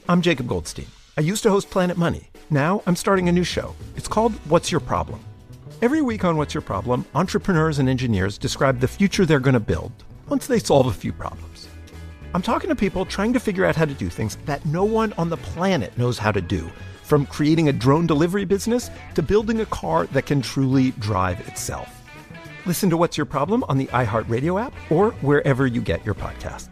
I'm Jacob Goldstein. I used to host Planet Money. Now I'm starting a new show. It's called What's Your Problem? Every week on What's Your Problem, entrepreneurs and engineers describe the future they're going to build once they solve a few problems. I'm talking to people trying to figure out how to do things that no one on the planet knows how to do, from creating a drone delivery business to building a car that can truly drive itself. Listen to What's Your Problem on the iHeartRadio app or wherever you get your podcasts.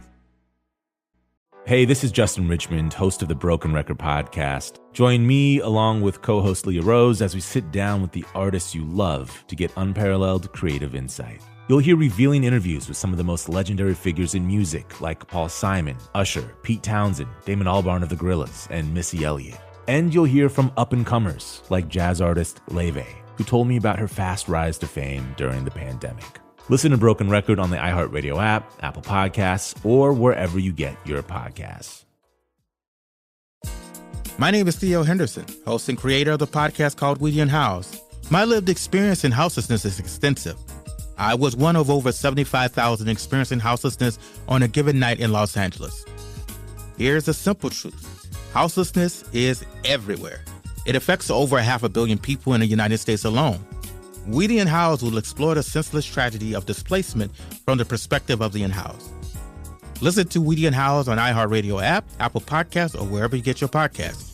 Hey, this is Justin Richmond, host of the Broken Record podcast. Join me along with co-host Leah Rose as we sit down with the artists you love to get unparalleled creative insight. You'll hear revealing interviews with some of the most legendary figures in music like Paul Simon, Usher, Pete Townsend, Damon Albarn of the Gorillaz, and Missy Elliott. And you'll hear from up-and-comers like jazz artist Leve, who told me about her fast rise to fame during the pandemic. Listen to Broken Record on the iHeartRadio app, Apple Podcasts, or wherever you get your podcasts. My name is Theo Henderson, host and creator of the podcast called Weekday House. My lived experience in houselessness is extensive. I was one of over 75,000 experiencing houselessness on a given night in Los Angeles. Here's the simple truth. Houselessness is everywhere. It affects over 500 million people in the United States alone. Weedy and House will explore the senseless tragedy of displacement from the perspective of the in-house. Listen to Weedy and House on iHeartRadio app, Apple Podcasts, or wherever you get your podcasts.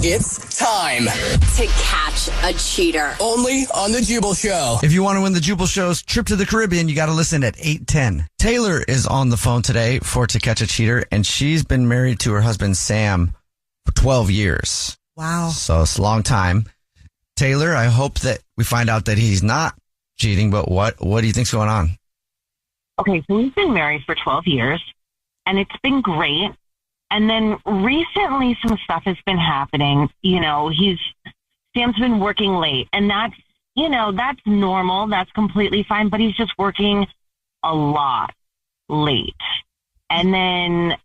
It's time to catch a cheater. only on the Jubal Show. If you want to win the Jubal Show's trip to the Caribbean, you got to listen at 8:10. Taylor is on the phone today for To Catch a Cheater, and she's been married to her husband, Sam, for 12 years. Wow. So it's a long time. Taylor, I hope that we find out that he's not cheating, but what do you think's going on? Okay, so we've been married for 12 years, and it's been great. And then recently some stuff has been happening. You know, Sam's been working late, and that's normal. That's completely fine, but he's just working a lot late. And then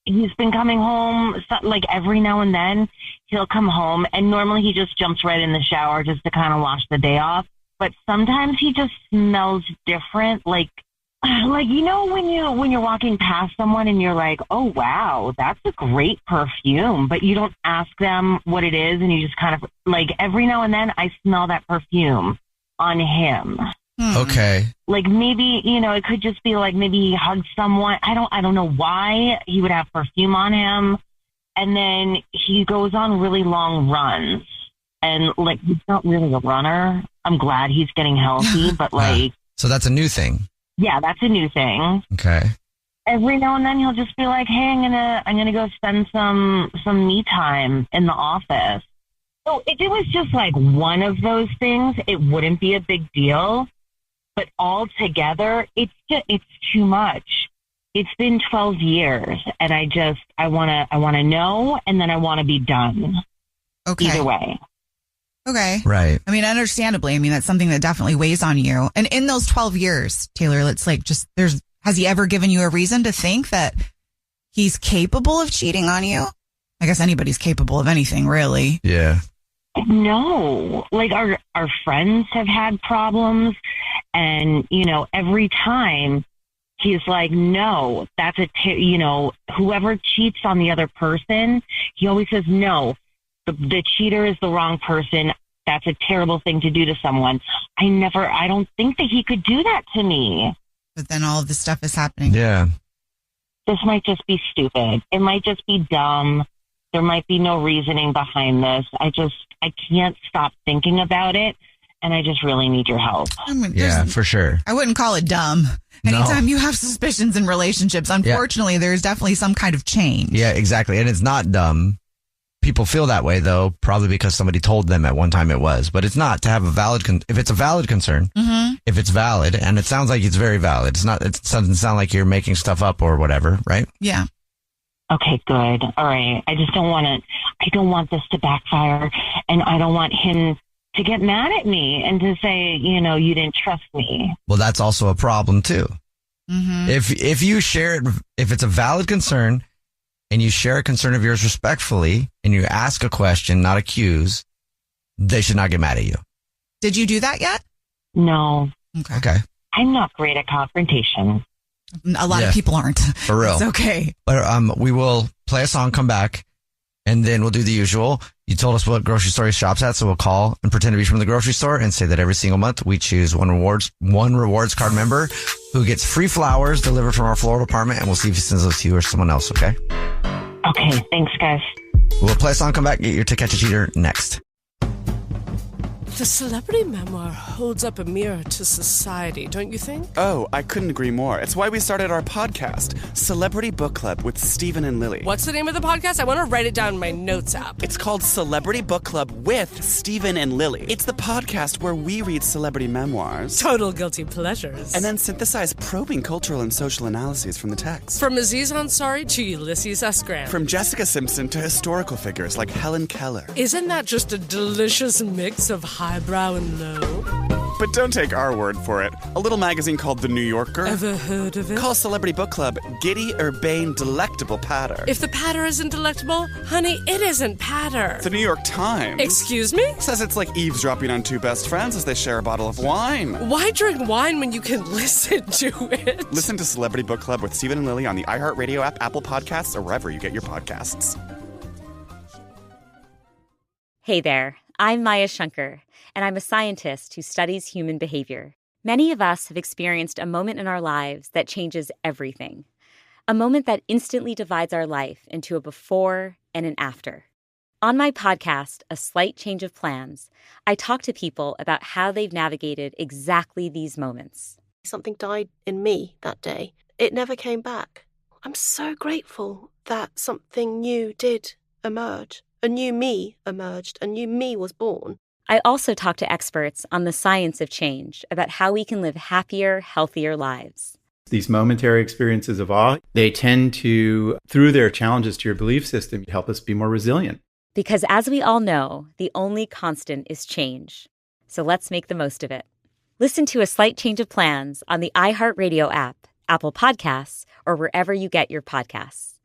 he's been coming home, like every now and then he'll come home, and normally he just jumps right in the shower just to kind of wash the day off. But sometimes he just smells different, like you know when you're walking past someone and you're like, oh wow, that's a great perfume, but you don't ask them what it is, and you just kind of like every now and then I smell that perfume on him. Okay. Like maybe, it could just be like maybe he hugged someone. I don't know why he would have perfume on him. And then he goes on really long runs. And like, he's not really a runner. I'm glad he's getting healthy, but like. So that's a new thing. Yeah, that's a new thing. Okay. Every now and then he'll just be like, hey, I'm gonna go spend some me time in the office. So if it was just like one of those things, it wouldn't be a big deal. But altogether, it's too much. It's been 12 years, and I want to know, and then I want to be done. Okay. Either way. Okay. Right. I mean, understandably, that's something that definitely weighs on you. And in those 12 years, Taylor, has he ever given you a reason to think that he's capable of cheating on you? I guess anybody's capable of anything, really. Yeah. No, like our friends have had problems, and every time he's like, no, that's whoever cheats on the other person, he always says, no, the cheater is the wrong person. That's a terrible thing to do to someone. I don't think that he could do that to me. But then all of this stuff is happening. Yeah. This might just be stupid. It might just be dumb. There might be no reasoning behind this. I can't stop thinking about it, and I just really need your help. Yeah, for sure. I wouldn't call it dumb. Anytime you have suspicions in relationships, unfortunately, there's definitely some kind of change. Yeah, exactly. And it's not dumb. People feel that way, though, probably because somebody told them at one time it was. But it's not to have a valid if it's a valid concern, if it's valid, and it sounds like it's very valid. It doesn't sound like you're making stuff up or whatever, right? Yeah. Okay, good. All right. I don't want this to backfire, and I don't want him to get mad at me and to say, you didn't trust me. Well, that's also a problem too. Mm-hmm. If you share it, if it's a valid concern and you share a concern of yours respectfully and you ask a question, not accuse, they should not get mad at you. Did you do that yet? No. Okay. I'm not great at confrontation. A lot of people aren't. For real. It's okay. But we will play a song, come back, and then we'll do the usual. You told us what grocery store he shops at, so we'll call and pretend to be from the grocery store and say that every single month we choose one rewards card member who gets free flowers delivered from our floral department, and we'll see if he sends those to you or someone else, okay? Okay, thanks, guys. We'll play a song, come back, get your To Catch a Cheater next. The celebrity memoir holds up a mirror to society, don't you think? Oh, I couldn't agree more. It's why we started our podcast, Celebrity Book Club with Stephen and Lily. What's the name of the podcast? I want to write it down in my notes app. It's called Celebrity Book Club with Stephen and Lily. It's the podcast where we read celebrity memoirs. Total guilty pleasures. And then synthesize probing cultural and social analyses from the text. From Aziz Ansari to Ulysses S. Grant. From Jessica Simpson to historical figures like Helen Keller. Isn't that just a delicious mix of highbrow and low? But don't take our word for it. A little magazine called The New Yorker. Ever heard of it? Call Celebrity Book Club giddy, urbane, delectable patter. If the patter isn't delectable, honey, it isn't patter. The New York Times. Excuse me? Says it's like eavesdropping on two best friends as they share a bottle of wine. Why drink wine when you can listen to it? Listen to Celebrity Book Club with Stephen and Lily on the iHeartRadio app, Apple Podcasts, or wherever you get your podcasts. Hey there, I'm Maya Shankar, and I'm a scientist who studies human behavior. Many of us have experienced a moment in our lives that changes everything. A moment that instantly divides our life into a before and an after. On my podcast, A Slight Change of Plans, I talk to people about how they've navigated exactly these moments. Something died in me that day. It never came back. I'm so grateful that something new did emerge. A new me emerged. A new me was born. I also talk to experts on the science of change about how we can live happier, healthier lives. These momentary experiences of awe, they tend to, through their challenges to your belief system, help us be more resilient. Because as we all know, the only constant is change. So let's make the most of it. Listen to A Slight Change of Plans on the iHeartRadio app, Apple Podcasts, or wherever you get your podcasts.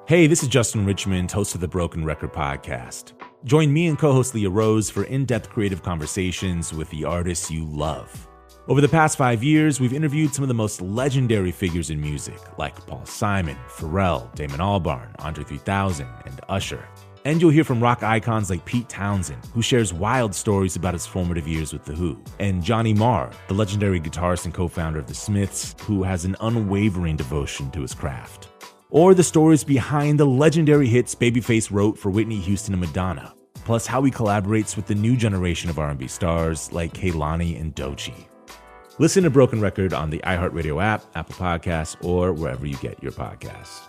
Hey, this is Justin Richmond, host of the Broken Record Podcast. Join me and co-host Leah Rose for in-depth creative conversations with the artists you love. Over the past 5 years, we've interviewed some of the most legendary figures in music, like Paul Simon, Pharrell, Damon Albarn, Andre 3000, and Usher. And you'll hear from rock icons like Pete Townsend, who shares wild stories about his formative years with The Who, and Johnny Marr, the legendary guitarist and co-founder of The Smiths, who has an unwavering devotion to his craft. Or the stories behind the legendary hits Babyface wrote for Whitney Houston and Madonna, plus how he collaborates with the new generation of R&B stars like Kehlani and Doechii. Listen to Broken Record on the iHeartRadio app, Apple Podcasts, or wherever you get your podcasts.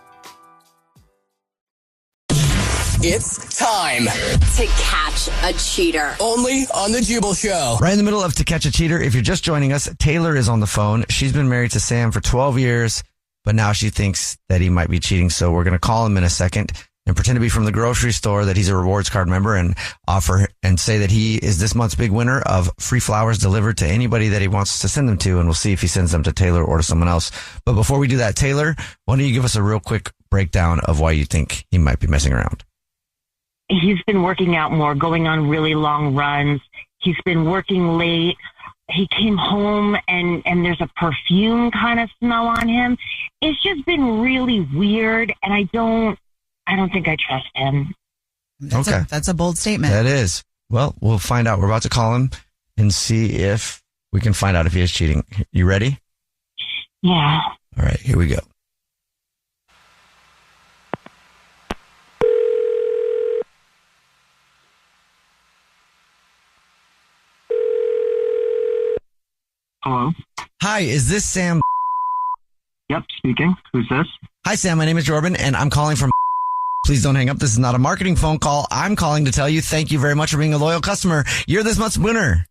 It's time to catch a cheater. only on the Jubal Show. Right in the middle of To Catch a Cheater, if you're just joining us, Taylor is on the phone. She's been married to Sam for 12 years, but now she thinks that he might be cheating. So we're going to call him in a second and pretend to be from the grocery store, that he's a rewards card member, and offer and say that he is this month's big winner of free flowers delivered to anybody that he wants to send them to. And we'll see if he sends them to Taylor or to someone else. But before we do that, Taylor, why don't you give us a real quick breakdown of why you think he might be messing around? He's been working out more, going on really long runs. He's been working late. He came home and there's a perfume kind of smell on him. It's just been really weird, and I don't think I trust him. That's a bold statement. That is. Well, we'll find out. We're about to call him and see if we can find out if he is cheating. You ready? Yeah. All right, here we go. Hello. Hi, is this Sam? Yep, speaking. Who's this? Hi, Sam. My name is Jordan, and I'm calling from... Please don't hang up. This is not a marketing phone call. I'm calling to tell you thank you very much for being a loyal customer. You're this month's winner.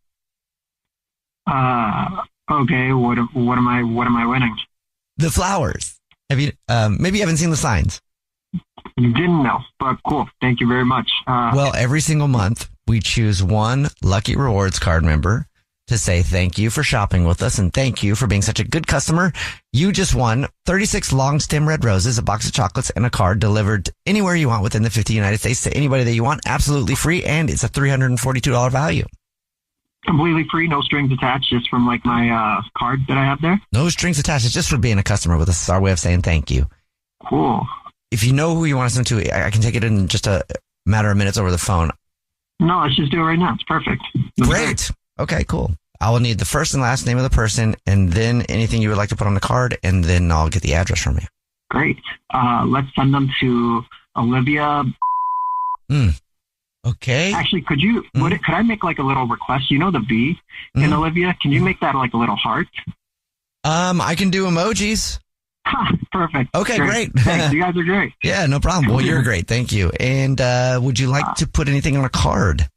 Okay. What am I winning? The flowers. Have you? Maybe you haven't seen the signs. Didn't know, but cool. Thank you very much. Well, every single month we choose one lucky rewards card member to say thank you for shopping with us and thank you for being such a good customer. You just won 36 long stem red roses, a box of chocolates, and a card delivered anywhere you want within the 50 United States to anybody that you want, absolutely free, and it's a $342 value. Completely free, no strings attached, just from like my card that I have there. No strings attached. It's just for being a customer with us. It's our way of saying thank you. Cool. If you know who you want to send to, I can take it in just a matter of minutes over the phone. No, let's just do it right now. It's perfect. Great. Okay, cool. I will need the first and last name of the person, and then anything you would like to put on the card, and then I'll get the address from you. Great. Let's send them to Olivia. Okay. Actually, could I make like a little request? You know the V in Olivia? Can you make that like a little heart? I can do emojis. Perfect. Okay, great. Thanks. You guys are great. Yeah, no problem. Well, you're great. Thank you. And would you like to put anything on a card?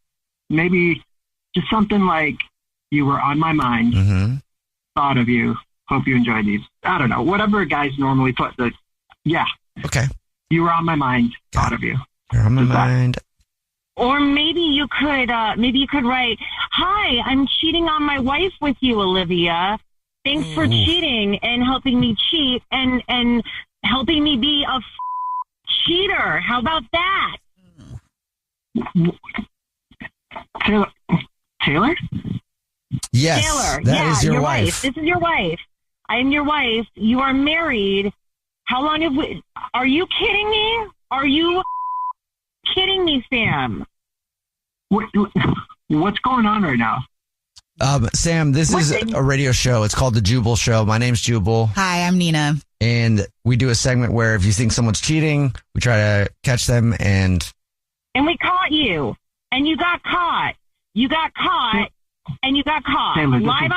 Maybe just something like, you were on my mind, thought of you, hope you enjoyed these. I don't know, whatever guys normally put. Yeah. Okay. You were on my mind, thought of you. You're on my mind. Or maybe you could write, "Hi, I'm cheating on my wife with you, Olivia. Thanks for cheating and helping me cheat and helping me be a cheater. How about that?" Taylor? Yes. Taylor, that is your wife. This is your wife. I am your wife. You are married. How long have we... Are you kidding me? Are you kidding me, Sam? What's going on right now? Sam, this is a radio show. It's called The Jubal Show. My name's Jubal. Hi, I'm Nina. And we do a segment where if you think someone's cheating, we try to catch them and we caught you. And you got caught. You got caught. And you got caught. Taylor, live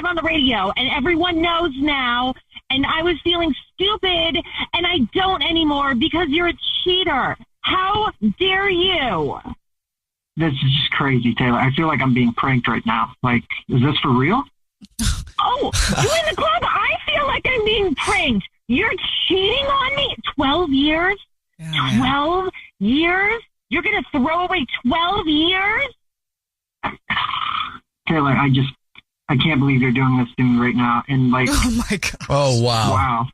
on the radio. And everyone knows now. And I was feeling stupid. And I don't anymore because you're a cheater. How dare you? This is just crazy, Taylor. I feel like I'm being pranked right now. Like, is this for real? Oh, you in the club? I feel like I'm being pranked. You're cheating on me? 12 years? 12 years? You're going to throw away 12 years? Taylor, I can't believe you're doing this to me right now. And like, oh my God. Oh, wow. Wow.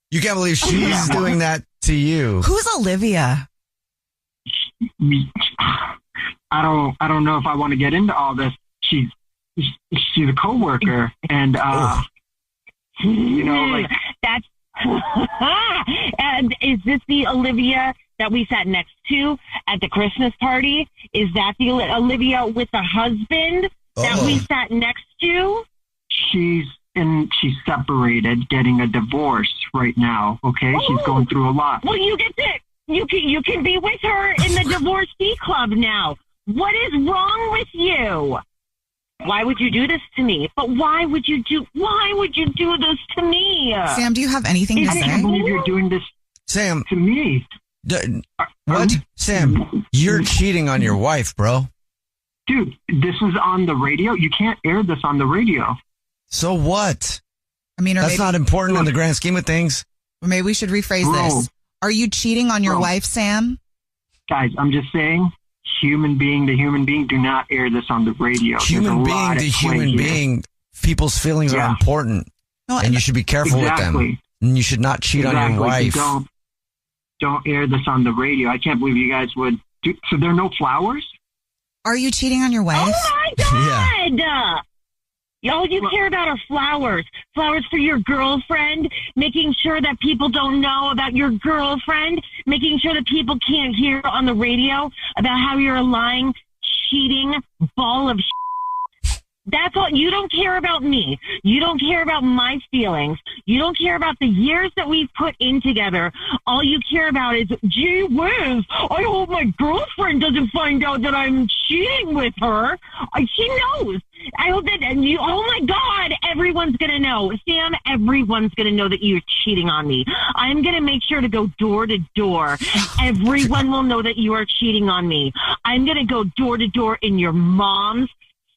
You can't believe she's doing that to you. Who's Olivia? I don't know if I want to get into all this. She's a coworker, and you know, like that's. And is this the Olivia that we sat next to at the Christmas party? Is that the Olivia with the husband that we sat next to? She's separated, getting a divorce right now. Okay, she's going through a lot. Well, you get to you can be with her in the divorcee club now. What is wrong with you? Why would you do this to me? But why would you do this to me? Sam, do you have anything to say? I can't believe you're doing this, Sam, to me. What? Sam, you're cheating on your wife, bro. Dude, this is on the radio. You can't air this on the radio. So what? I mean, that's not important in the grand scheme of things. Or maybe we should rephrase this. Are you cheating on your wife, Sam? Guys, I'm just saying, human being to human being, do not air this on the radio. Human being to human being, people's feelings are important. No, and you should be careful with them. And you should not cheat on your wife. Don't air this on the radio. I can't believe you guys would do. So there are no flowers? Are you cheating on your wife? Oh my God! All you care about are flowers. Flowers for your girlfriend, making sure that people don't know about your girlfriend, making sure that people can't hear on the radio about how you're a lying, cheating ball of shit. That's all. You don't care about me. You don't care about my feelings. You don't care about the years that we've put in together. All you care about is, gee whiz, I hope my girlfriend doesn't find out that I'm cheating with her. She knows. I hope that oh my God, everyone's going to know. Sam, everyone's going to know that you're cheating on me. I'm going to make sure to go door to door. Everyone will know that you are cheating on me. I'm going to go door to door in your mom's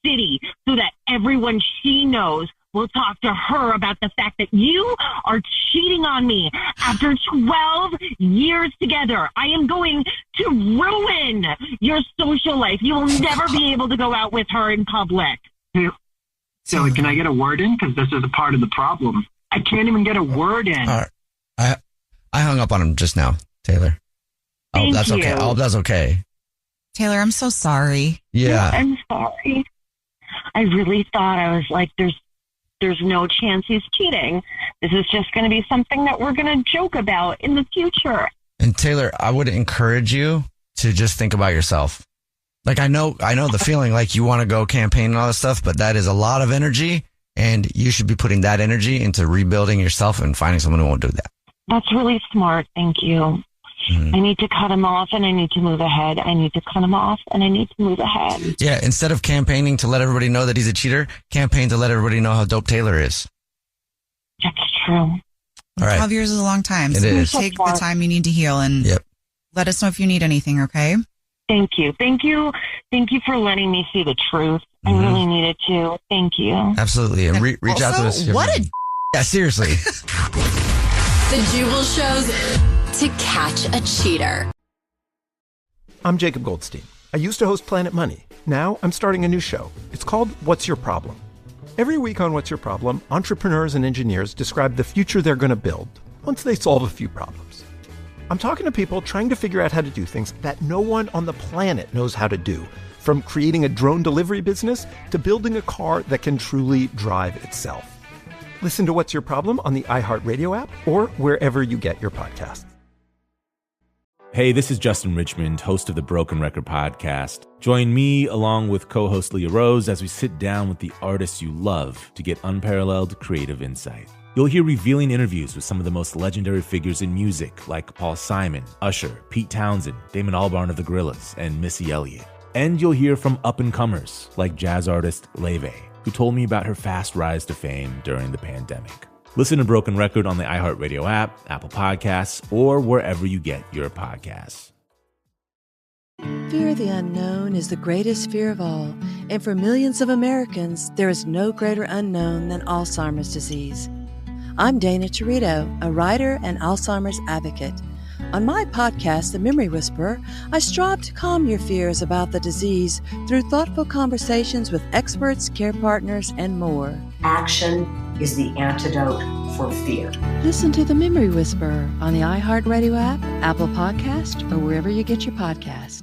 city so that everyone she knows will talk to her about the fact that you are cheating on me after 12 years together. I am going to ruin your social life. You will never be able to go out with her in public. So can I get a word in? Because this is a part of the problem. I can't even get a word in. I hung up on him just now, Taylor. I hope that's okay. I hope that's okay. Taylor, I'm so sorry. Yeah. I'm sorry. I really thought, I was like, there's no chance he's cheating. This is just going to be something that we're going to joke about in the future. And Taylor, I would encourage you to just think about yourself. Like, I know the feeling like you want to go campaign and all this stuff, but that is a lot of energy, and you should be putting that energy into rebuilding yourself and finding someone who won't do that. That's really smart. Thank you. Mm-hmm. I need to cut him off and I need to move ahead. I need to cut him off and I need to move ahead. Yeah, instead of campaigning to let everybody know that he's a cheater, campaign to let everybody know how dope Taylor is. That's true. All right. 12 years is a long time. It is. Take the time you need to heal and let us know if you need anything, okay? Thank you. Thank you. Thank you for letting me see the truth. I really needed to. Thank you. Absolutely. And reach out to us. What a... Yeah, seriously. The Jubal Show's To Catch a Cheater. I'm Jacob Goldstein. I used to host Planet Money. Now I'm starting a new show. It's called What's Your Problem? Every week on What's Your Problem, entrepreneurs and engineers describe the future they're going to build once they solve a few problems. I'm talking to people trying to figure out how to do things that no one on the planet knows how to do, from creating a drone delivery business to building a car that can truly drive itself. Listen to What's Your Problem on the iHeartRadio app or wherever you get your podcasts. Hey, this is Justin Richmond, host of the Broken Record podcast. Join me along with co-host Leah Rose as we sit down with the artists you love to get unparalleled creative insight. You'll hear revealing interviews with some of the most legendary figures in music, like Paul Simon, Usher, Pete Townsend, Damon Albarn of the Gorillaz, and Missy Elliott. And you'll hear from up-and-comers like jazz artist Leve, who told me about her fast rise to fame during the pandemic. Listen to Broken Record on the iHeartRadio app, Apple Podcasts, or wherever you get your podcasts. Fear of the unknown is the greatest fear of all. And for millions of Americans, there is no greater unknown than Alzheimer's disease. I'm Dana Torito, a writer and Alzheimer's advocate. On my podcast, The Memory Whisperer, I strive to calm your fears about the disease through thoughtful conversations with experts, care partners, and more. Action is the antidote for fear. Listen to The Memory Whisperer on the iHeartRadio app, Apple Podcast, or wherever you get your podcast.